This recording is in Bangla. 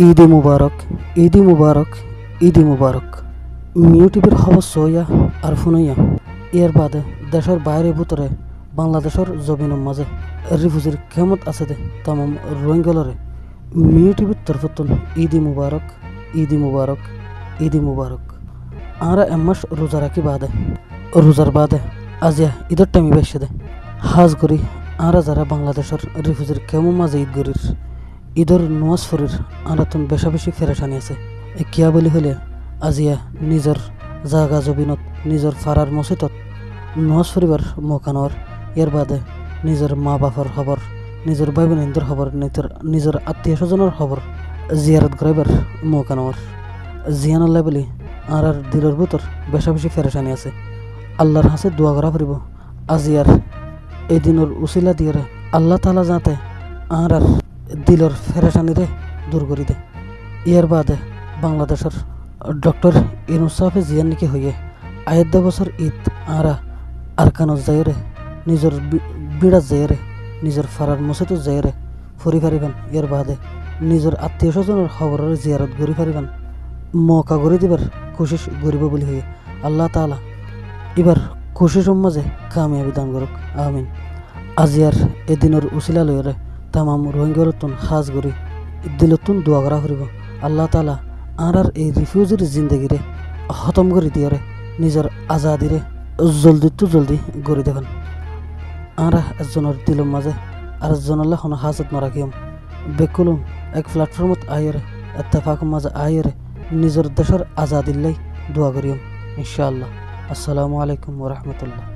ঈদে মুবারক, ঈদে মুবারক, ঈদে মুবারক। ইউটিউবের খবর সইয়া আর শুনাইয়া ইয়ার বাদে দেশের বাইরে ভিতরে বাংলাদেশের জমিনের মাঝে রিফিউজির ক্ষমত আছে দে তামাম রোহিঙ্গালরে ইউটিউবের তরফতন ঈদে মুবারক, ঈদে মুবারক, ঈদে মুবারক। আমরা এমাস রোজা রাখি বাদে রোজার বাদে আজিয়া ঈদের টাইমে বেসে দে হাজ করি আমরা যারা বাংলাদেশের রিফিউজির কেমন মাঝে ঈদ গরির ঈদের নোয়াজ ফরির আনাতন বেশা বেশি ফেরেশানি আছে। কিয়া বলি হলে আজিয়া নিজের জাগা জবিনত নিজের ফারার মসজিদত নোয়াজ ফরিবার মৌকা নেওয়ার ইয়ার বাদে নিজের মা বাবার খবর নিজের ভাই বোনদের খবর নিজের আত্মীয় স্বজনের খবর জিয়ারত করাইবার মৌকা নেওয়ার জিয়ান আল্লাহ বলি আর দিলের ভিতর বেশা বেশি ফেরেশানি আছে। আল্লাহর হাসে দোয়া করা ফুরিব আজিয়ার এই দিনের উসিলা দিয়ে আল্লাহ তালা যাতে আর দিলর ফেরেশানিরে দূর করি দে। ইয়ার বাদে বাংলাদেশের ডক্টর ইনুসাফে জিয়ান নাকি হইয়ে আয়েদ্দা বছর ঈদ আরা আরকানত যাইরে নিজের বিড়াত যাইরে নিজের ফারার মসজিদত যাইরে ফুরি ফারিবেন। ইয়ার বাদে নিজের আত্মীয় স্বজনের খবরের জিয়ারত ঘুরি ফারিবেন মৌকা করে দিবার কোশিশ করিব বলি হইয়ে আল্লাহ তাআলা এবার কোশিশের মাঝে কামিয়াবি দান করুক, আমিন। আজিয়ার এদিনের উসিলা লইরে তামাম রোহিঙ্গারতুন হাজ করি দিলতুন দোয়া করা ফুরিব আল্লাহ তাআলা আর এই রিফিউজির জিন্দগিরে খতম করে দিয়ারে নিজের আজাদিরে জলদি গড়ি দেবেন। আর একজনের দিলের মাঝে আর একজনের কোনো হাজত নরাখিম বেকুলুম এক প্ল্যাটফর্মত আইরে এত্তেফাক মাঝে আইরে নিজের দেশের আজাদিল্লাই দোয়া করিম ইনশাআল্লাহ। আসসালামু আলাইকুম ওয়া রাহমাতুল্লাহ।